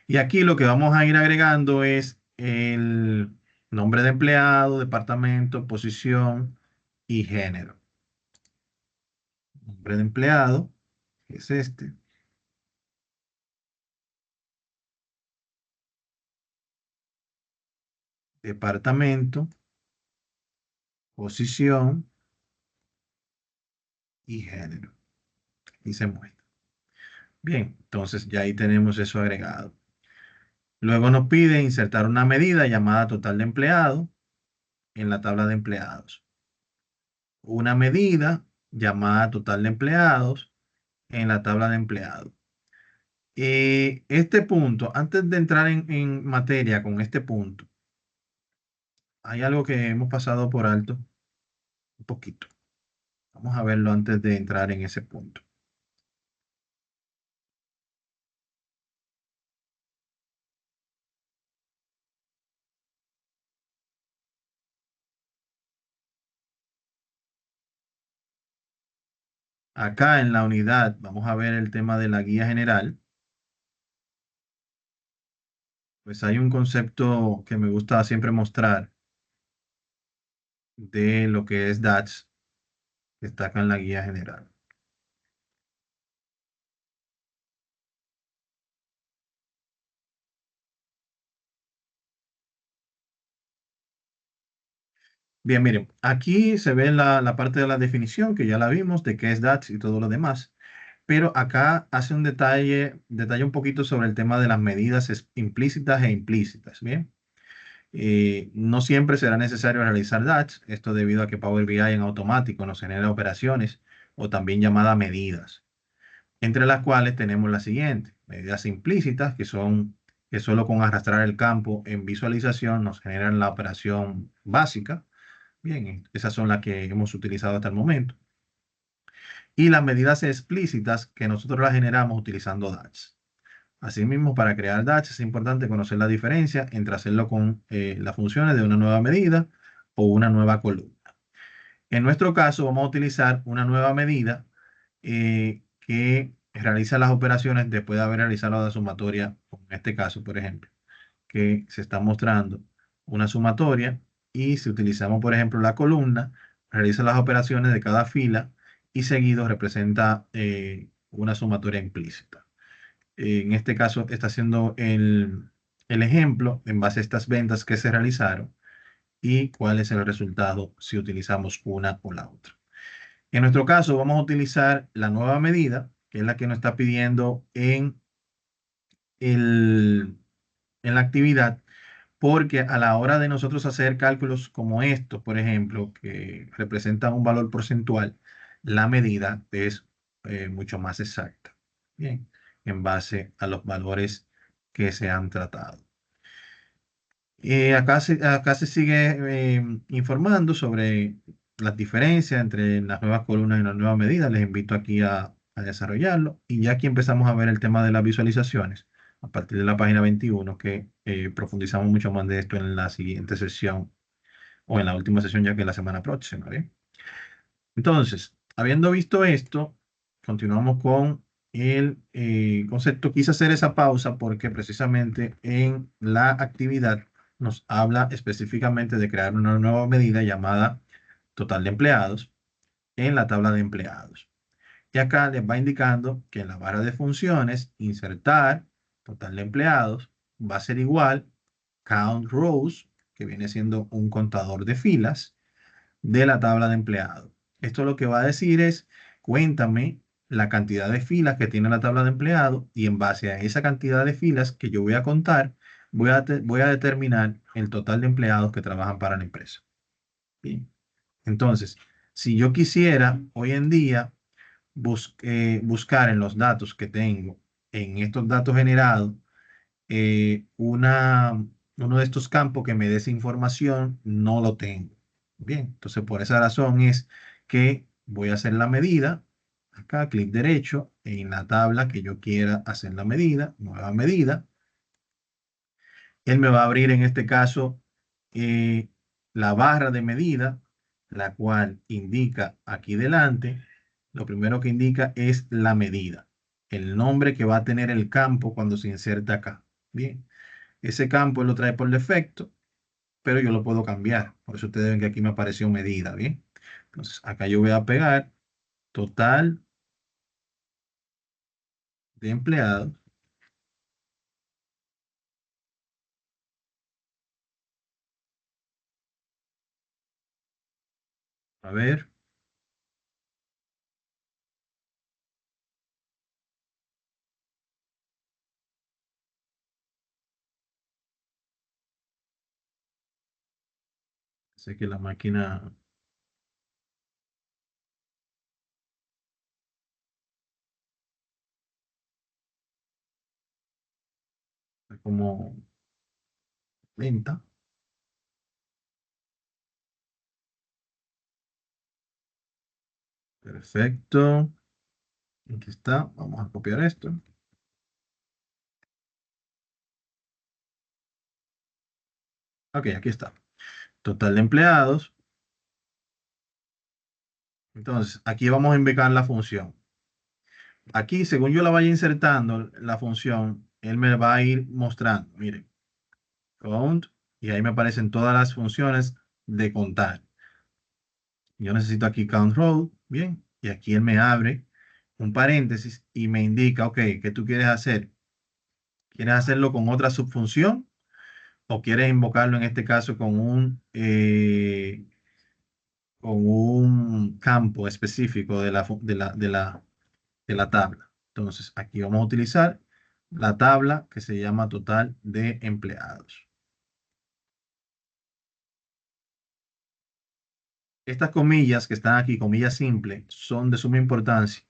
Y aquí lo que vamos a ir agregando es el nombre de empleado, departamento, posición y género. Nombre de empleado, que es este. Departamento, posición y género. Y se muestra. Bien, entonces ya ahí tenemos eso agregado. Luego nos pide insertar una medida llamada total de empleado en la tabla de empleados. Una medida llamada total de empleados en la tabla de empleados. Este punto, antes de entrar en materia con este punto, hay algo que hemos pasado por alto un poquito. Vamos a verlo antes de entrar en ese punto. Acá en la unidad vamos a ver el tema de la guía general. Pues hay un concepto que me gusta siempre mostrar de lo que es DAX, que está acá en la guía general. Bien, miren, aquí se ve la parte de la definición, que ya la vimos, de qué es DAX y todo lo demás. Pero acá hace un detalle un poquito sobre el tema de las medidas implícitas e implícitas, ¿bien? No siempre será necesario realizar DAX, esto debido a que Power BI en automático nos genera operaciones o también llamadas medidas, entre las cuales tenemos las siguientes: medidas implícitas, que son que solo con arrastrar el campo en visualización nos generan la operación básica. Bien, esas son las que hemos utilizado hasta el momento. Y las medidas explícitas, que nosotros las generamos utilizando DAX. Asimismo, para crear DAX es importante conocer la diferencia entre hacerlo con las funciones de una nueva medida o una nueva columna. En nuestro caso, vamos a utilizar una nueva medida que realiza las operaciones después de haber realizado la sumatoria, en este caso, por ejemplo, que se está mostrando una sumatoria, y si utilizamos, por ejemplo, la columna, realiza las operaciones de cada fila y seguido representa una sumatoria implícita. En este caso está haciendo el ejemplo en base a estas ventas que se realizaron y cuál es el resultado si utilizamos una o la otra. En nuestro caso vamos a utilizar la nueva medida, que es la que nos está pidiendo en la actividad, porque a la hora de nosotros hacer cálculos como estos, por ejemplo, que representan un valor porcentual, la medida es mucho más exacta, bien, en base a los valores que se han tratado. Acá se sigue informando sobre las diferencias entre las nuevas columnas y las nuevas medidas. Les invito aquí a desarrollarlo. Y ya aquí empezamos a ver el tema de las visualizaciones a partir de la página 21, que profundizamos mucho más de esto en la siguiente sesión o en la última sesión, ya que la semana próxima. ¿Bien? Entonces, habiendo visto esto, continuamos con el concepto. Quise hacer esa pausa porque precisamente en la actividad nos habla específicamente de crear una nueva medida llamada total de empleados en la tabla de empleados. Y acá les va indicando que en la barra de funciones, insertar total de empleados va a ser igual count rows, que viene siendo un contador de filas de la tabla de empleados. Esto lo que va a decir es: cuéntame la cantidad de filas que tiene la tabla de empleados, y en base a esa cantidad de filas que yo voy a contar, voy a determinar el total de empleados que trabajan para la empresa. Bien. Entonces, si yo quisiera hoy en día buscar en los datos que tengo, en estos datos generados, uno de estos campos que me dé esa información, no lo tengo. Bien, entonces por esa razón es que voy a hacer la medida. Acá, clic derecho, en la tabla que yo quiera hacer la medida, nueva medida. Él me va a abrir en este caso la barra de medida, la cual indica aquí delante. Lo primero que indica es la medida, el nombre que va a tener el campo cuando se inserta acá. Bien, ese campo él lo trae por defecto, pero yo lo puedo cambiar. Por eso ustedes ven que aquí me apareció medida. Bien, entonces acá yo voy a pegar total de empleados. A ver. Sé que la máquina está como lenta. Perfecto. Aquí está. Vamos a copiar esto. Ok, aquí está. Total de empleados. Entonces, aquí vamos a invocar la función. Aquí, según yo la vaya insertando, la función, él me va a ir mostrando. Miren, count. Y ahí me aparecen todas las funciones de contar. Yo necesito aquí count row. Bien. Y aquí él me abre un paréntesis y me indica, ok, ¿qué tú quieres hacer? ¿Quieres hacerlo con otra subfunción? ¿O quieres invocarlo en este caso con con un campo específico de la tabla. Entonces, aquí vamos a utilizar la tabla que se llama total de empleados. Estas comillas que están aquí, comillas simples, son de suma importancia,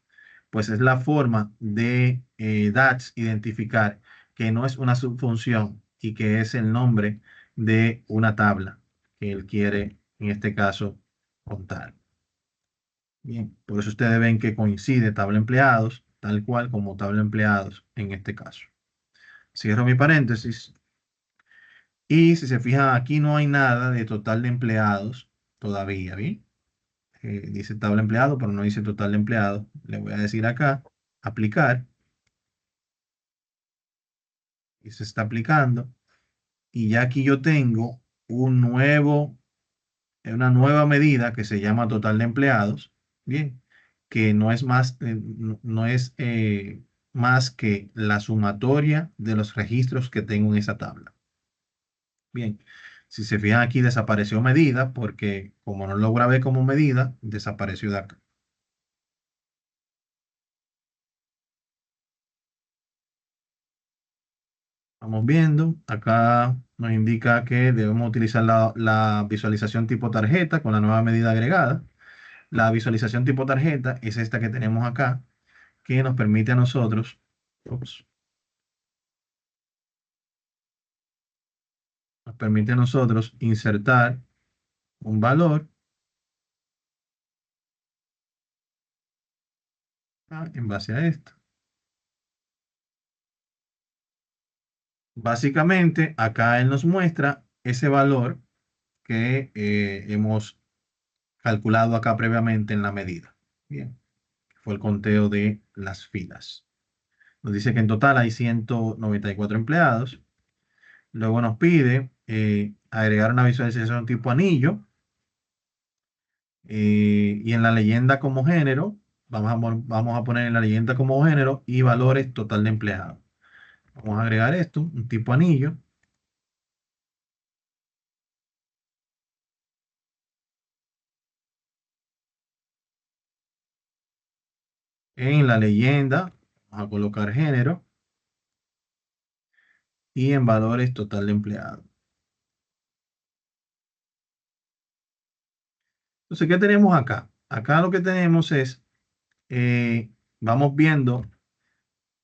pues es la forma de DAX identificar que no es una subfunción y que es el nombre de una tabla que él quiere, en este caso, contar. Bien, por eso ustedes ven que coincide tabla empleados, tal cual como tabla empleados en este caso. Cierro mi paréntesis. Y si se fijan, aquí no hay nada de total de empleados todavía, ¿bien? Dice tabla empleado, pero no dice total de empleados. Le voy a decir acá, aplicar. Y se está aplicando. Y ya aquí yo tengo una nueva medida que se llama total de empleados. Bien, que no es más, no es más que la sumatoria de los registros que tengo en esa tabla. Bien, si se fijan aquí desapareció medida porque como no lo grabé como medida, desapareció de acá. Vamos viendo, acá nos indica que debemos utilizar la visualización tipo tarjeta con la nueva medida agregada. La visualización tipo tarjeta es esta que tenemos acá, que nos permite a nosotros, ups, nos permite a nosotros insertar un valor en base a esto. Básicamente, acá él nos muestra ese valor que hemos calculado acá previamente en la medida. Bien, fue el conteo de las filas. Nos dice que en total hay 194 empleados. Luego nos pide agregar una visualización tipo anillo. Y en la leyenda como género, vamos a poner en la leyenda como género y valores total de empleados. Vamos a agregar esto, un tipo anillo. En la leyenda, vamos a colocar género. Y en valores total de empleados. Entonces, ¿qué tenemos acá? Acá lo que tenemos es, vamos viendo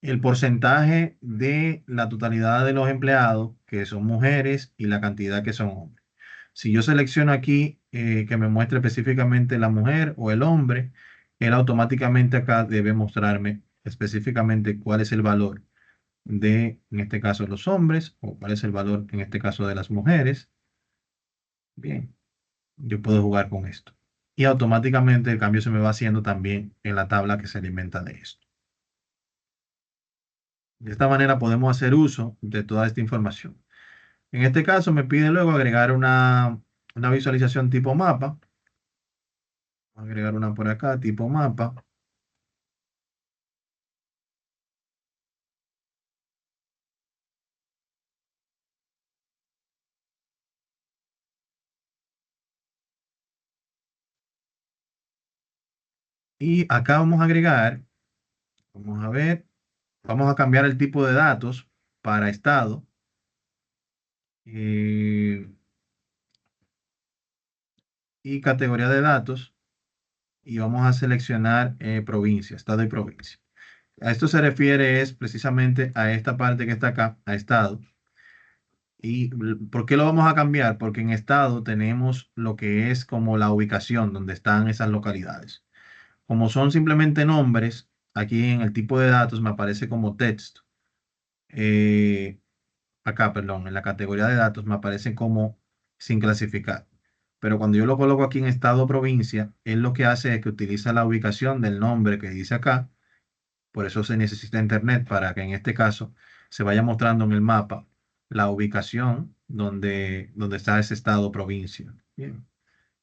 el porcentaje de la totalidad de los empleados, que son mujeres, y la cantidad que son hombres. Si yo selecciono aquí que me muestre específicamente la mujer o el hombre, él automáticamente acá debe mostrarme específicamente cuál es el valor de, en este caso, los hombres, o cuál es el valor, en este caso, de las mujeres. Bien, yo puedo jugar con esto. Y automáticamente el cambio se me va haciendo también en la tabla que se alimenta de esto. De esta manera podemos hacer uso de toda esta información. En este caso me pide luego agregar una visualización tipo mapa. Voy a agregar una por acá, tipo mapa. Y acá vamos a agregar, vamos a ver, vamos a cambiar el tipo de datos para estado. Y categoría de datos. Y vamos a seleccionar provincia, estado y provincia. A esto se refiere es precisamente a esta parte que está acá, a estado. ¿Y por qué lo vamos a cambiar? Porque en estado tenemos lo que es como la ubicación donde están esas localidades. Como son simplemente nombres, aquí en el tipo de datos me aparece como texto. Eh, Acá, perdón, en la categoría de datos me aparece como sin clasificar. Pero cuando yo lo coloco aquí en estado o provincia, él lo que hace es que utiliza la ubicación del nombre que dice acá. Por eso se necesita internet para que en este caso se vaya mostrando en el mapa la ubicación donde está ese estado o provincia. Bien.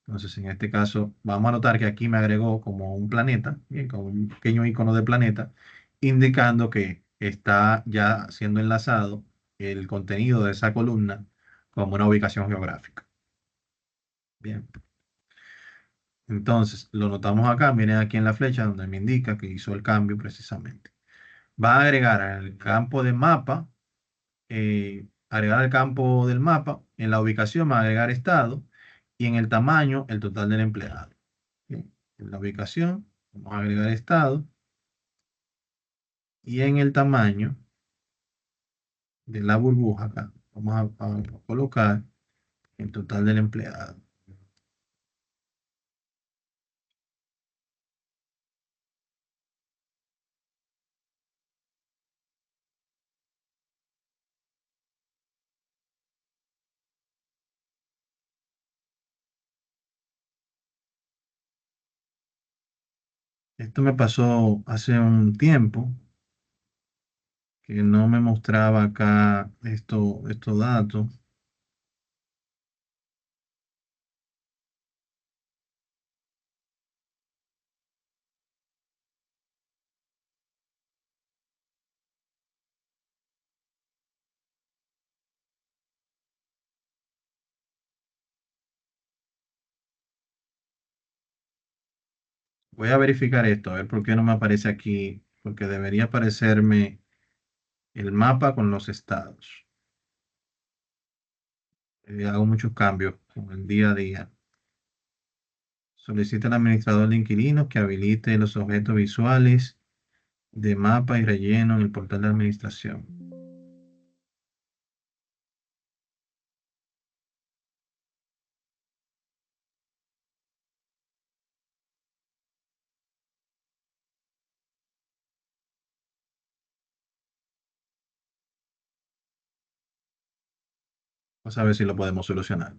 Entonces, en este caso, vamos a notar que aquí me agregó como un planeta, bien, como un pequeño icono de planeta, indicando que está ya siendo enlazado el contenido de esa columna como una ubicación geográfica. Bien. Entonces, lo notamos acá, miren aquí en la flecha donde me indica que hizo el cambio precisamente. Va a agregar al campo de mapa, agregar al campo del mapa, en la ubicación va a agregar estado y en el tamaño el total del empleado. Bien, en la ubicación vamos a agregar estado y en el tamaño de la burbuja acá vamos a colocar el total del empleado. Esto me pasó hace un tiempo que no me mostraba acá estos datos. Voy a verificar esto, a ver por qué no me aparece aquí, porque debería aparecerme el mapa con los estados. Hago muchos cambios con el día a día. Solicita al administrador de inquilinos que habilite los objetos visuales de mapa y relleno en el portal de administración. Vamos a ver si lo podemos solucionar.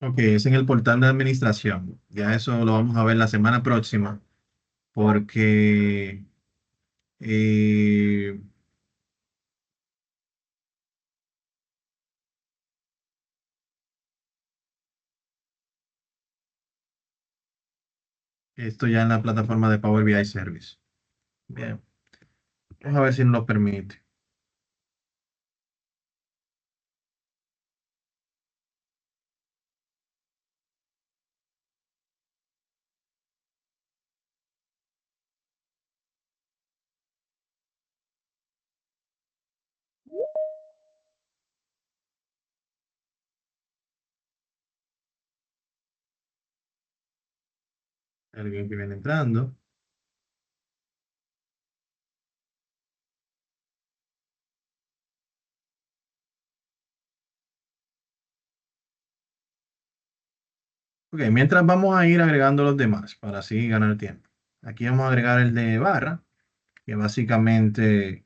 Ok, es en el portal de administración. Ya eso lo vamos a ver la semana próxima, porque eh, esto ya en la plataforma de Power BI Service. Bien, vamos a ver si nos lo permite. Alguien que viene entrando. Ok, mientras vamos a ir agregando los demás para así ganar tiempo. Aquí vamos a agregar el de barra, que básicamente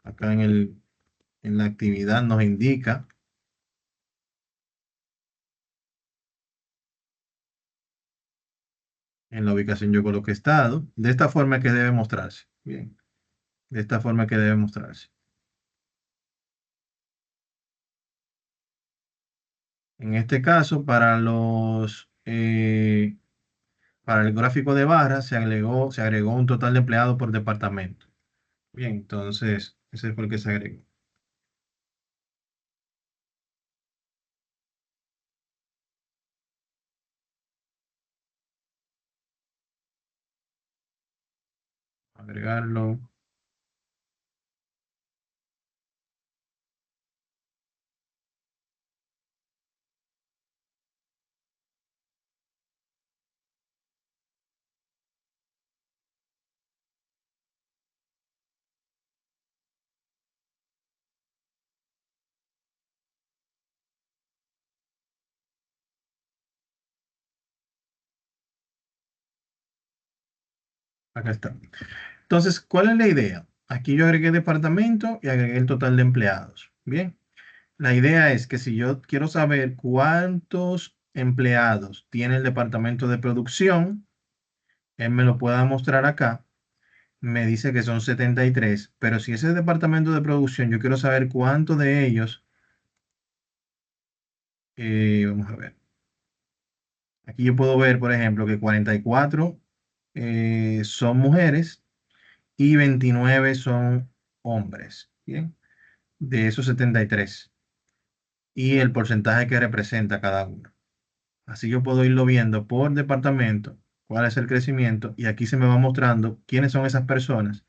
acá en la actividad nos indica en la ubicación yo coloqué estado. De esta forma que debe mostrarse. Bien, de esta forma que debe mostrarse. En este caso, para el gráfico de barra se agregó un total de empleados por departamento. Bien, entonces, ese fue el que se agregó. Agregarlo. Acá está. Entonces, ¿cuál es la idea? Aquí yo agregué departamento y agregué el total de empleados. Bien. La idea es que si yo quiero saber cuántos empleados tiene el departamento de producción, él me lo pueda mostrar acá. Me dice que son 73, pero si ese departamento de producción, yo quiero saber cuántos de ellos, vamos a ver. Aquí yo puedo ver, por ejemplo, que 44 son mujeres y 29 son hombres. Bien, de esos 73. Y el porcentaje que representa cada uno. Así yo puedo irlo viendo por departamento, cuál es el crecimiento, y aquí se me va mostrando quiénes son esas personas,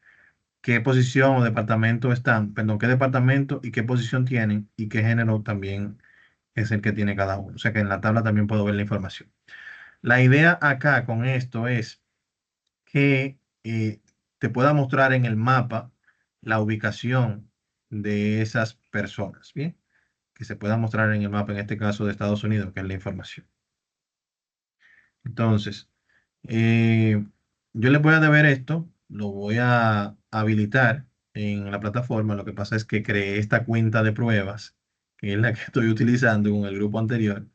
qué posición o departamento están, perdón, qué departamento y qué posición tienen y qué género también es el que tiene cada uno. O sea que en la tabla también puedo ver la información. La idea acá con esto es que te pueda mostrar en el mapa la ubicación de esas personas, ¿bien? Que se pueda mostrar en el mapa, en este caso de Estados Unidos, que es la información. Entonces, yo les voy a deber esto, lo voy a habilitar en la plataforma. Lo que pasa es que creé esta cuenta de pruebas, que es la que estoy utilizando con el grupo anterior,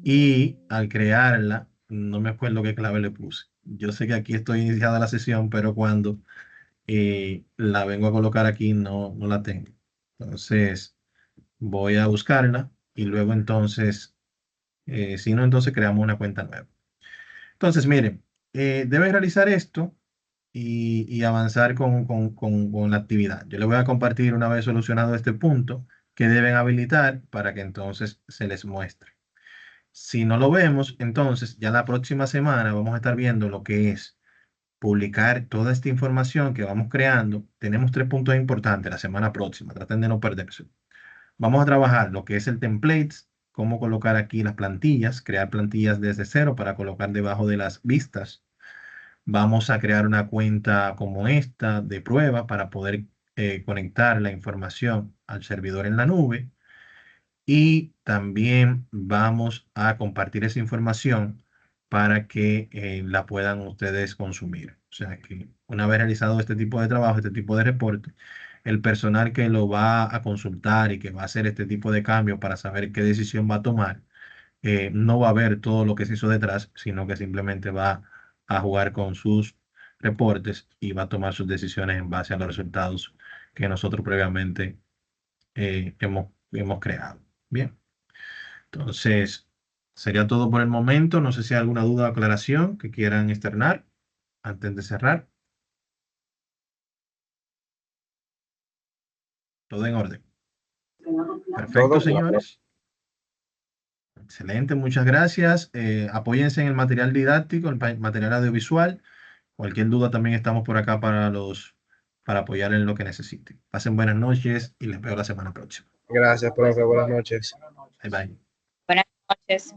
y al crearla, no me acuerdo qué clave le puse. Yo sé que aquí estoy iniciada la sesión, pero cuando la vengo a colocar aquí no la tengo. Entonces, voy a buscarla y luego entonces, si no, entonces creamos una cuenta nueva. Entonces, miren, deben realizar esto y avanzar con la actividad. Yo les voy a compartir una vez solucionado este punto que deben habilitar para que entonces se les muestre. Si no lo vemos, entonces ya la próxima semana vamos a estar viendo lo que es publicar toda esta información que vamos creando. Tenemos 3 puntos importantes la semana próxima, traten de no perderse. Vamos a trabajar lo que es el templates, cómo colocar aquí las plantillas, crear plantillas desde cero para colocar debajo de las vistas. Vamos a crear una cuenta como esta de prueba para poder conectar la información al servidor en la nube. Y también vamos a compartir esa información para que la puedan ustedes consumir. O sea que una vez realizado este tipo de trabajo, este tipo de reporte, el personal que lo va a consultar y que va a hacer este tipo de cambios para saber qué decisión va a tomar, no va a ver todo lo que se hizo detrás, sino que simplemente va a jugar con sus reportes y va a tomar sus decisiones en base a los resultados que nosotros previamente hemos creado. Bien, entonces sería todo por el momento. No sé si hay alguna duda o aclaración que quieran externar antes de cerrar. Todo en orden. Perfecto, Todo claro. señores. Excelente, muchas gracias. Apóyense en el material didáctico, el material audiovisual. Cualquier duda también estamos por acá para apoyar en lo que necesiten. Pasen buenas noches y les veo la semana próxima. Gracias, profe. Buenas noches. Bye bye. Buenas noches.